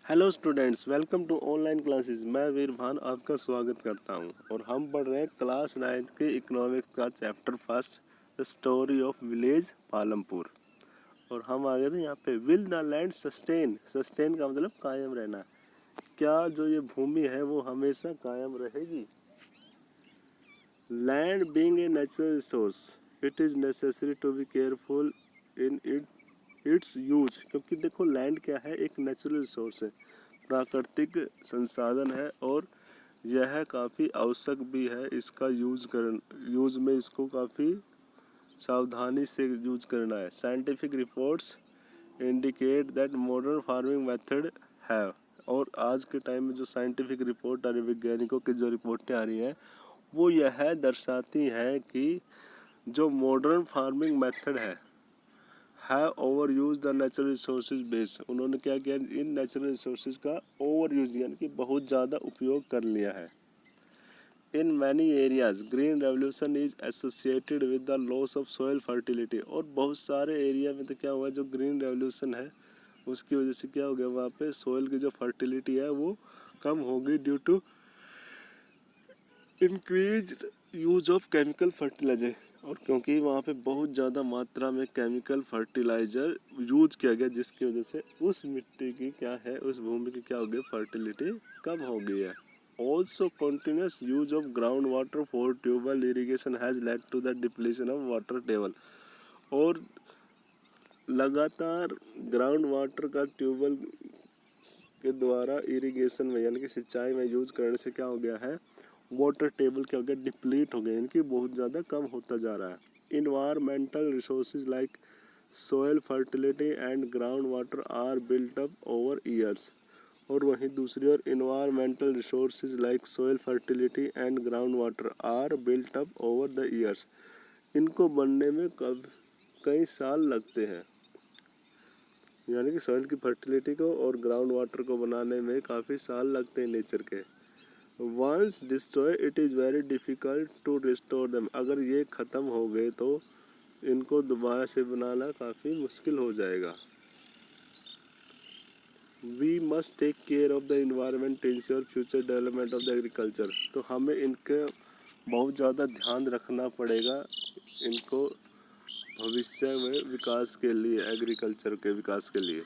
Hello students, welcome to online classes. मैं वीर भान आपका स्वागत करता हूं और हम पढ़ रहे हैं क्लास 9 के इकोनॉमिक्स का chapter first, the story of village Palampur. और हम आ गए थे यहाँ पे, will the land sustain. Sustain का मतलब कायम रहना। क्या जो ये भूमि है वो हमेशा कायम रहेगी? Land being a natural resource, it is necessary to be careful in its use. क्योंकि देखो, लैंड क्या है? एक नेचुरल रिसोर्स है, प्राकृतिक संसाधन है और यह काफ़ी आवश्यक भी है। इसका यूज में इसको काफ़ी सावधानी से यूज करना है। Scientific reports indicate that modern farming method है। और आज के टाइम में जो साइंटिफिक रिपोर्ट आ रही, वैज्ञानिकों की जो रिपोर्टें आ रही हैं, वो यह दर्शाती है कि जो मॉडर्न फार्मिंग मेथड है, have over use the natural resources base. उन्होंने क्या किया? इन नेचुरल रिसोर्सेज का ओवर यूज यानी कि बहुत ज़्यादा उपयोग कर लिया है। In many areas green revolution is associated with the loss of soil fertility. और बहुत सारे एरिया में तो क्या हुआ, जो ग्रीन रेवोल्यूशन है उसकी वजह से क्या हो गया, वहाँ पे सॉइल की जो फर्टिलिटी है वो कम हो गई due to increase use of chemical fertiliser. और क्योंकि वहाँ पे बहुत ज़्यादा मात्रा में केमिकल फर्टिलाइजर यूज किया गया, जिसकी वजह से उस मिट्टी की क्या है, उस भूमि की क्या हो गई, फर्टिलिटी कम हो गई है। Also continuous use of ground water for tubewell irrigation has led to the depletion of water table. और लगातार ग्राउंड वाटर का ट्यूबवेल के द्वारा इरिगेशन में यानी कि सिंचाई में यूज करने से क्या हो गया है, वाटर टेबल क्या हो गया, डिप्लीट हो गया, यानी कि बहुत ज़्यादा कम होता जा रहा है। Environmental resources like soil fertility and ground water are built up over years. और वहीं दूसरी ओर environmental resources like soil fertility and ground water are built up over the years. इनको बनने में कई साल लगते हैं, यानी कि सॉइल की फर्टिलिटी को और ग्राउंड वाटर को बनाने में काफ़ी साल लगते हैं नेचर के। Once destroy it is very difficult to restore them. अगर ये ख़त्म हो गए तो इनको दोबारा से बनाना काफ़ी मुश्किल हो जाएगा। We must take care of the environment to ensure future development of the agriculture. तो हमें इनके बहुत ज़्यादा ध्यान रखना पड़ेगा, इनको भविष्य में विकास के लिए, एग्रीकल्चर के विकास के लिए।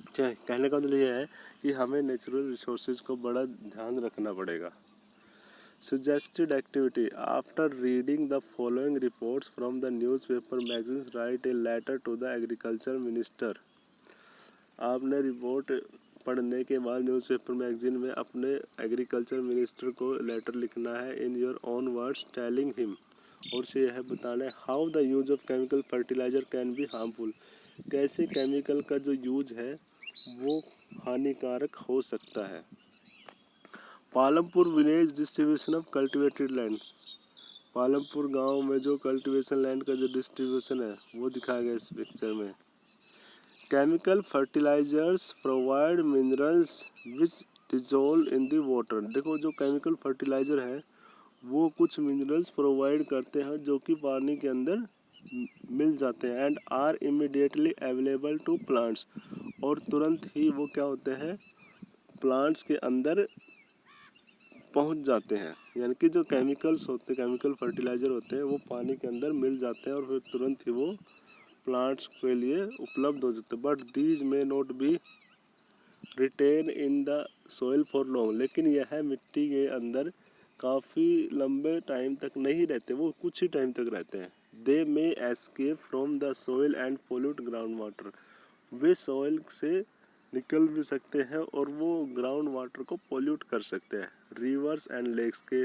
क्या कहने का मतलब ये है कि हमें नेचुरल रिसोर्सेज को बड़ा ध्यान रखना पड़ेगा। Suggested activity: after reading the following reports from the newspaper magazines, write a letter to the agriculture minister. आपने रिपोर्ट पढ़ने के बाद न्यूज़पेपर मैगजीन में अपने एग्रीकल्चर मिनिस्टर को लेटर लिखना है, in your own words telling him. और से यह बताना है how the use of chemical fertilizer can be harmful. कैसे केमिकल का जो यूज है वो हानिकारक हो सकता है। Palampur village distribution of cultivated land. Palampur गांव में जो कल्टीवेशन लैंड का जो डिस्ट्रीब्यूशन है वो दिखाया गया इस पिक्चर में। Chemical fertilizers provide minerals which dissolve in the water. देखो, जो केमिकल फर्टिलाइजर है वो कुछ मिनरल्स प्रोवाइड करते हैं जो कि पानी के अंदर मिल जाते हैं, and are immediately available to plants. और तुरंत ही वो क्या होते हैं, प्लांट्स के अंदर पहुंच जाते हैं। यानी कि जो केमिकल्स होते हैं, केमिकल फर्टिलाइजर होते हैं, वो पानी के अंदर मिल जाते हैं और फिर तुरंत ही वो प्लांट्स के लिए उपलब्ध हो जाते हैं। But these may not be retained in the soil for long. लेकिन यह मिट्टी के अंदर काफ़ी लंबे टाइम तक नहीं रहते, वो कुछ ही टाइम तक रहते हैं। They may escape from the soil and pollute ground water. वे सॉइल से निकल भी सकते हैं और वो ग्राउंड वाटर को पोल्यूट कर सकते हैं। रिवर्स एंड लेक्स के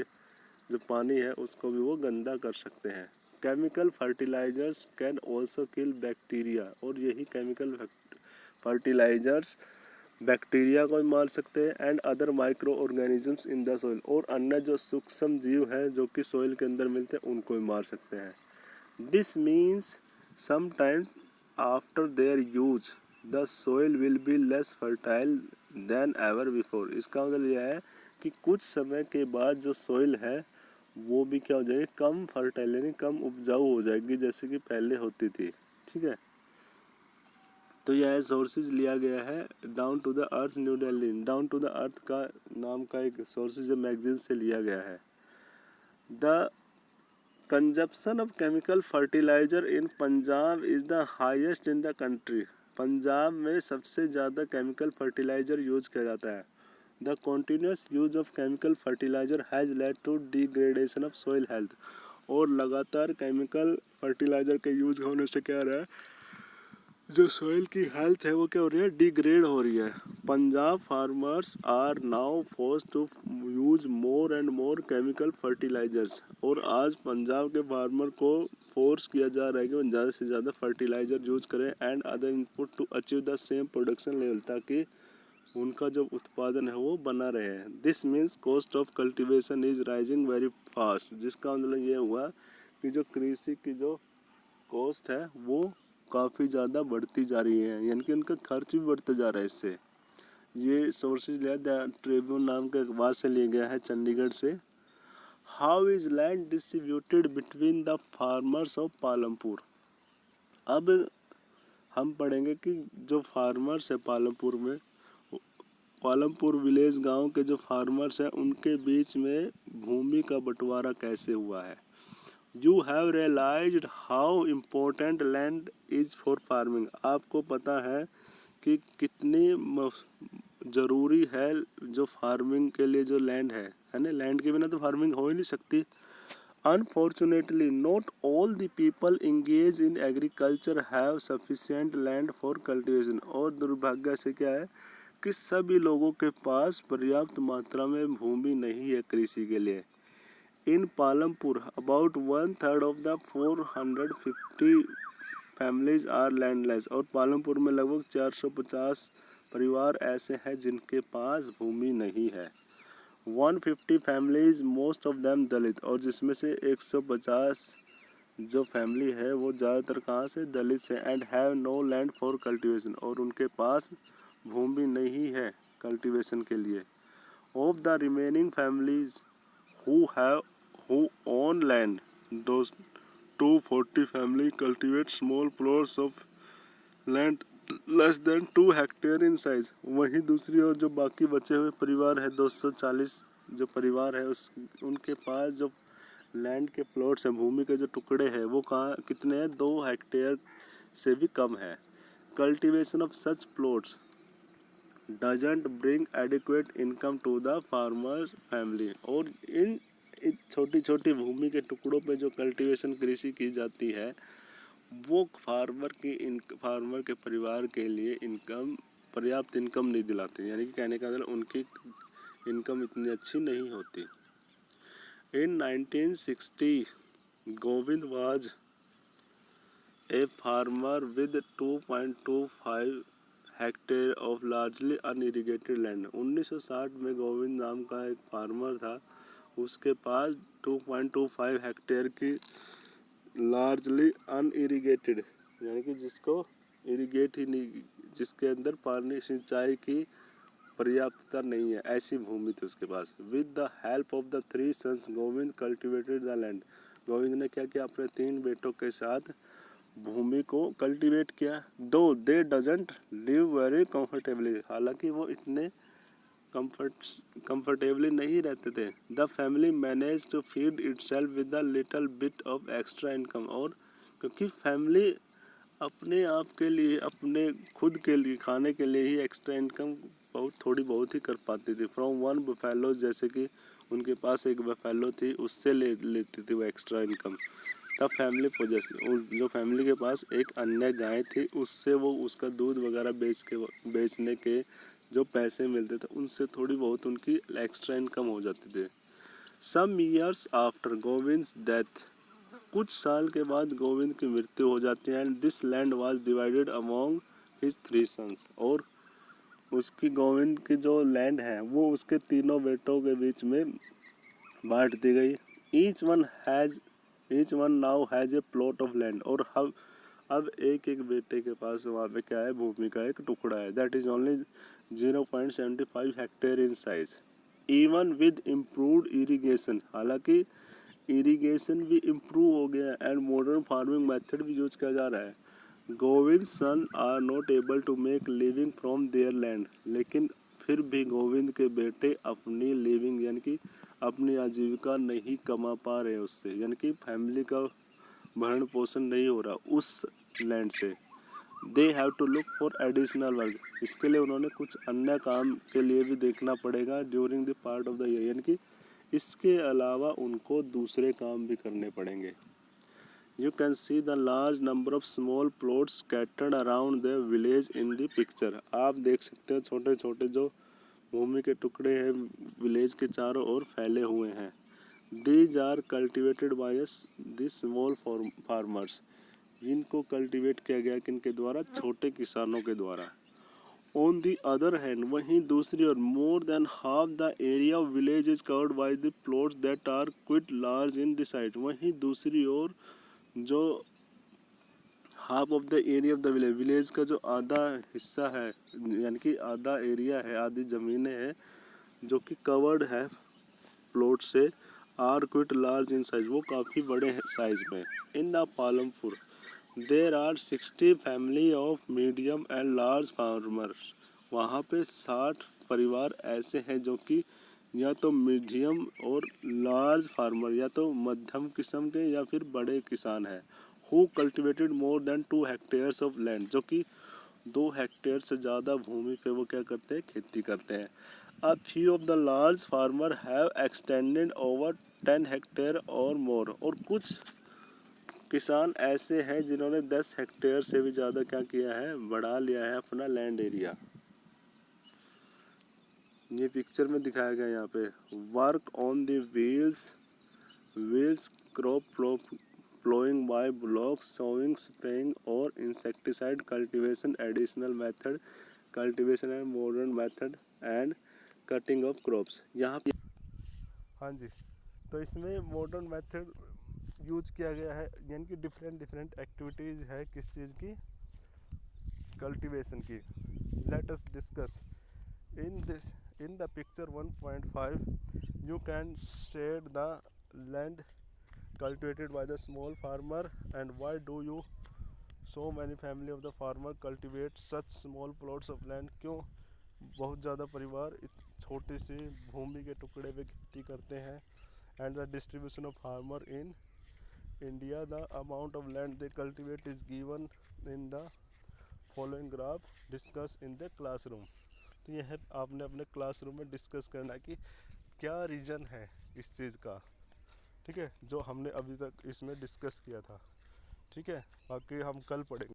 जो पानी है उसको भी वो गंदा कर सकते हैं। Chemical fertilizers can also kill bacteria. और यही केमिकल फर्टिलाइजर्स बैक्टीरिया को भी मार सकते हैं, and other micro organisms in the soil. और अन्य जो सूक्ष्म जीव हैं जो कि सोइल के अंदर मिलते हैं उनको भी मार सकते हैं। This means sometimes after their use the soil will be less fertile then ever before. इसका मतलब यह है कि कुछ समय के बाद जो सोइल है वो भी क्या हो जाएगी, कम फर्टाइल यानी कम उपजाऊ हो जाएगी, जैसे कि पहले होती थी। ठीक है, तो यह सोर्सेज लिया गया है down to the earth New Delhi. Down to the earth का नाम का एक सोर्सेज मैगजीन से लिया गया है। The consumption of chemical fertilizer in Punjab is the highest in the country. Punjab में सबसे ज़्यादा केमिकल फर्टिलाइजर यूज किया जाता है। The continuous use of chemical fertilizer has led to degradation of soil health. और लगातार केमिकल फर्टिलाइजर के यूज होने से क्या रहा है, जो सॉइल की हेल्थ है वो क्या हो रही है, डिग्रेड हो रही है। Punjab farmers are now force to use more and more chemical fertilizers. और आज पंजाब के फार्मर को फोर्स किया जा रहा है कि वो ज़्यादा से ज़्यादा फर्टिलाइजर यूज करें and other input to achieve the same production level, ताकि उनका जो उत्पादन है वो बना रहे। This means cost of cultivation is rising very fast. जिसका मतलब ये हुआ कि जो कृषि की जो कॉस्ट है वो काफ़ी ज़्यादा बढ़ती जा रही है, यानी कि उनका खर्च भी बढ़ते जा रहा है इससे। ये सोर्सेज लिया द ट्रिब्यून नाम के अखबार से लिया गया है, चंडीगढ़ से। How is land distributed between the farmers of Palampur. अब हम पढ़ेंगे कि जो फार्मर्स है पालमपुर में, पालमपुर विलेज गांव के जो फार्मर्स हैं उनके बीच में भूमि का बंटवारा कैसे हुआ है। You have realized how important land is for farming. आपको पता है कि कितनी ज़रूरी है जो फार्मिंग के लिए जो लैंड है ना। लैंड के बिना तो फार्मिंग हो ही नहीं सकती। Unfortunately not all the people engage in agriculture have sufficient land for cultivation. और दुर्भाग्य से क्या है कि सभी लोगों के पास पर्याप्त मात्रा में भूमि नहीं है कृषि के लिए। In Palampur about 1/3 of the 450 families are landless. और पालमपुर में लगभग 450 परिवार ऐसे हैं जिनके पास भूमि नहीं है। 150 फैमिलीज मोस्ट ऑफ देम दलित। और जिसमें से 150 जो फैमिली है वो ज़्यादातर कहाँ से, दलित से। And have no land for cultivation. और उनके पास भूमि नहीं है कल्टीवेशन के लिए। Of the remaining families who own land, those 240 family cultivate small plots of land less than 2 hectare in size। वहीं दूसरी ओर जो बाकी बचे हुए परिवार है 240 जो परिवार है उनके पास जो लैंड के प्लॉट्स हैं, भूमि के जो टुकड़े हैं वो कहाँ कितने हैं, 2 हेक्टेयर से भी कम है। Cultivation of such plots doesn't bring adequate income to the farmer family. और इन छोटी छोटी भूमि के टुकड़ों पे जो कल्टीवेशन कृषि की जाती है वो फार्मर के परिवार के लिए पर्याप्त इनकम नहीं दिलाती। यानी कि कहने का मतलब उनकी इनकम इतनी अच्छी नहीं होती। In 1960 Govind was a farmer with 2.25 hectare of largely unirrigated land. 1960 में गोविंद नाम का एक फार्मर था, उसके पास 2.25 हेक्टेयर की लार्जली अनइरिगेटेड यानी कि जिसको इरिगेट ही नहीं, जिसके अंदर पानी सिंचाई की पर्याप्तता नहीं है, ऐसी भूमि थी उसके पास। With the help of the 3 sons Govind cultivated the land. Govind ने क्या किया, अपने 3 बेटों के साथ भूमि को कल्टीवेट किया। Though they doesn't live very comfortably. हालांकि वो इतने कंफर्टेबली नहीं रहते थे। The family manage to feed itself with the little bit of extra income. और क्योंकि फैमिली अपने आप के लिए, अपने खुद के लिए खाने के लिए ही एक्स्ट्रा इनकम थोड़ी बहुत ही कर पाती थी। फ्रॉम 1 बफेलो, जैसे कि उनके पास एक बफेलो थी, उससे लेती थी वो extra income. The family possess, जो फैमिली के पास एक अन्य गाय थी उससे वो उसका दूध वगैरह बेचने के जो पैसे मिलते थे उनसे थोड़ी बहुत उनकी एक्स्ट्रा इनकम हो जाती थी। सम ईयर्स आफ्टर गोविंद्स डेथ, कुछ साल के बाद गोविंद की मृत्यु हो जाती है। And this land was divided among his 3 sons. और उसकी गोविंद की जो लैंड है वो उसके तीनों बेटों के बीच में बांट दी गई। Each one now has a plot of land. और अब एक एक बेटे के पास वहाँ पे क्या है, भूमि का एक टुकड़ा है। That is only 0.75 hectare in size. Even with improved irrigation, हालांकि इरीगेशन भी इम्प्रूव हो गया एंड मॉडर्न फार्मिंग मेथड भी यूज किया जा रहा है। Govind son are not able to make living from their land, लेकिन फिर भी गोविंद के बेटे अपनी लिविंग यानी कि अपनी आजीविका नहीं कमा पा रहे उससे, यानी कि फैमिली का भरण पोषण नहीं हो रहा उस लैंड से। They have to look for additional work, इसके लिए उन्होंने कुछ अन्य काम के लिए भी देखना पड़ेगा during the part of the year, यानी कि इसके अलावा उनको दूसरे काम भी करने पड़ेंगे। You can see the large number of small plots scattered around the village in the picture. आप देख सकते हैं छोटे छोटे जो भूमि के टुकड़े हैं विलेज के चारों ओर फैले हुए हैं। These are cultivated by the small farmers. इनको कल्टीवेट किया गया किनके द्वारा? छोटे किसानों के द्वारा। On the other hand, वहीं दूसरी ओर more than half the area of village is covered by the plots that are quite large in the size. वहीं दूसरी ओर जो half of the area of the village, village का जो आधा हिस्सा है यानी कि आधा एरिया है, आधी ज़मीनें हैं जो कि कवर्ड है प्लॉट से, are quite large in size, वो काफ़ी बड़े हैं साइज में। In the Palampur there are 60 family of medium and large farmers, वहाँ पे 60 परिवार ऐसे हैं जो कि या तो मीडियम और लार्ज फार्मर, या तो मध्यम किस्म के या फिर बड़े किसान हैं। Who cultivated more than 2 hectares of land, जो कि 2 हेक्टेयर से ज़्यादा भूमि पे वो क्या करते हैं? खेती करते हैं। A few of the large farmer have extended over 10 hectare और मोर, और कुछ किसान ऐसे हैं जिन्होंने 10 हेक्टेयर से भी ज़्यादा क्या किया है? बढ़ा लिया है अपना लैंड एरिया। ये पिक्चर में दिखाया गया यहाँ पे। Work on the wheels crop ploughing by blocks, sowing, spraying और insecticide cultivation, additional method cultivation and modern method and cutting of crops. यहाँ पे हाँ जी, तो इसमें मॉडर्न मेथड यूज किया गया है, यानी कि डिफरेंट एक्टिविटीज़ है किस चीज़ की? कल्टीवेशन की। Let us discuss in the picture 1.5 you can shade the land cultivated by the small farmer, and why do you so many family of the farmer cultivate such small plots of land, क्यों बहुत ज़्यादा परिवार छोटी सी भूमि के टुकड़े पे खेती करते हैं। and the distribution of farmer in India, the amount of land they cultivate is given in the following graph, discuss in the classroom। तो यह है आपने अपने क्लासरूम में डिस्कस करना है कि क्या रीज़न है इस चीज़ का, ठीक है, जो हमने अभी तक इसमें डिस्कस किया था। ठीक है, बाकी हम कल पढ़ेंगे।